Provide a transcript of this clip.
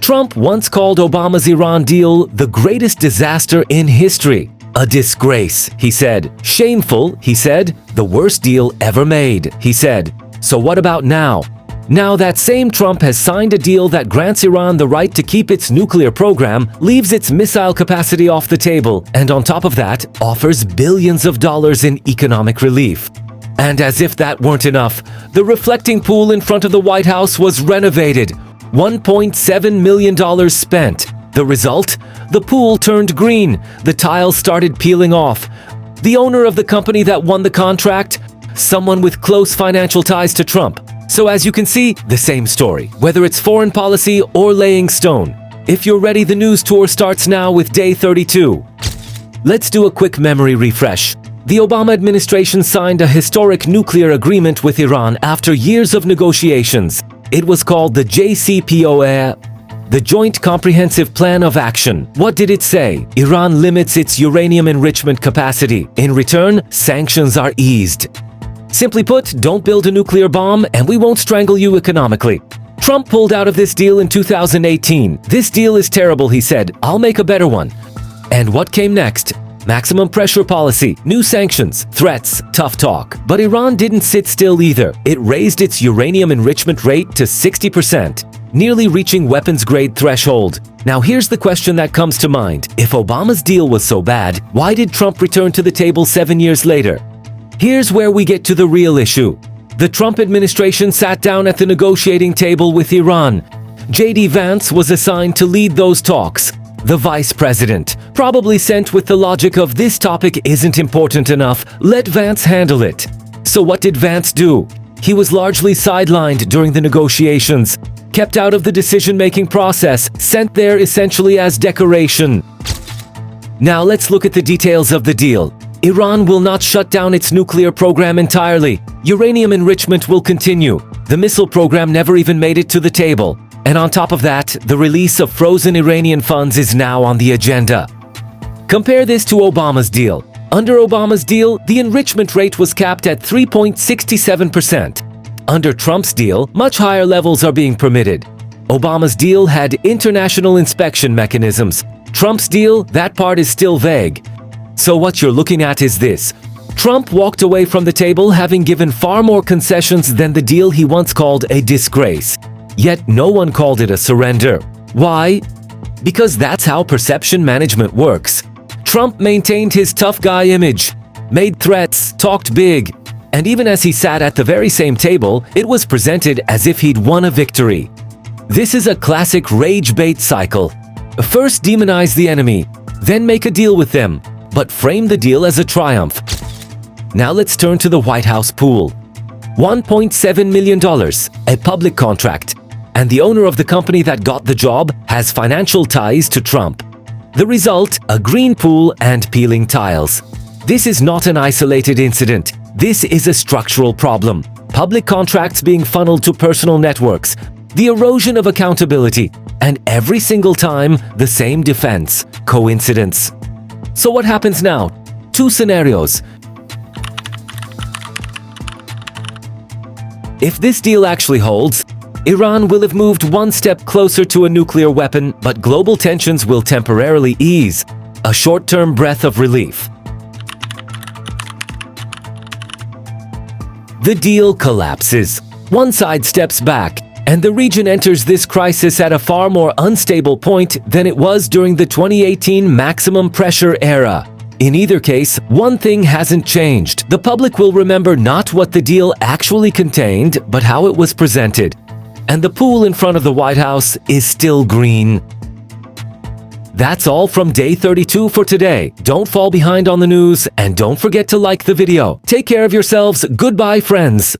Trump once called Obama's Iran deal the greatest disaster in history. A disgrace, he said. Shameful, he said. The worst deal ever made, he said. So what about now? Now that same Trump has signed a deal that grants Iran the right to keep its nuclear program, leaves its missile capacity off the table, and on top of that, offers billions of dollars in economic relief. And as if that weren't enough, the reflecting pool in front of the White House was renovated. $1.7 million spent. The result? The pool turned green. The tiles started peeling off. The owner of the company that won the contract? Someone with close financial ties to Trump. So as you can see, the same story, whether it's foreign policy or laying stone. If you're ready, the news tour starts now with day 32. Let's do a quick memory refresh. The Obama administration signed a historic nuclear agreement with Iran after years of negotiations. It was called the JCPOA, the Joint Comprehensive Plan of Action. What did it say? Iran limits its uranium enrichment capacity. In return, sanctions are eased. Simply put, don't build a nuclear bomb and we won't strangle you economically. Trump pulled out of this deal in 2018. This deal is terrible, he said. I'll make a better one. And what came next? Maximum pressure policy, new sanctions, threats, tough talk. But Iran didn't sit still either. It raised its uranium enrichment rate to 60%, nearly reaching weapons-grade threshold. Now here's the question that comes to mind. If Obama's deal was so bad, why did Trump return to the table 7 years later? Here's where we get to the real issue. The Trump administration sat down at the negotiating table with Iran. JD Vance was assigned to lead those talks. The vice president, probably sent with the logic of this topic isn't important enough, let Vance handle it. So what did Vance do? He was largely sidelined during the negotiations, kept out of the decision-making process, sent there essentially as decoration. Now let's look at the details of the deal. Iran will not shut down its nuclear program entirely. Uranium enrichment will continue. The missile program never even made it to the table. And on top of that, the release of frozen Iranian funds is now on the agenda. Compare this to Obama's deal. Under Obama's deal, the enrichment rate was capped at 3.67%. Under Trump's deal, much higher levels are being permitted. Obama's deal had international inspection mechanisms. Trump's deal, that part is still vague. So what you're looking at is this. Trump walked away from the table having given far more concessions than the deal he once called a disgrace. Yet no one called it a surrender. Why? Because that's how perception management works. Trump maintained his tough guy image, made threats, talked big, and even as he sat at the very same table, it was presented as if he'd won a victory. This is a classic rage bait cycle. First demonize the enemy, then make a deal with them, but frame the deal as a triumph. Now let's turn to the White House pool. $1.7 million, a public contract, and the owner of the company that got the job has financial ties to Trump. The result, a green pool and peeling tiles. This is not an isolated incident. This is a structural problem. Public contracts being funneled to personal networks, the erosion of accountability, and every single time, the same defense. Coincidence? So what happens now? Two scenarios. If this deal actually holds, Iran will have moved one step closer to a nuclear weapon, but global tensions will temporarily ease. A short-term breath of relief. The deal collapses. One side steps back, and the region enters this crisis at a far more unstable point than it was during the 2018 maximum pressure era. In either case, one thing hasn't changed. The public will remember not what the deal actually contained, but how it was presented. And the pool in front of the White House is still green. That's all from day 32 for today. Don't fall behind on the news, and don't forget to like the video. Take care of yourselves. Goodbye, friends.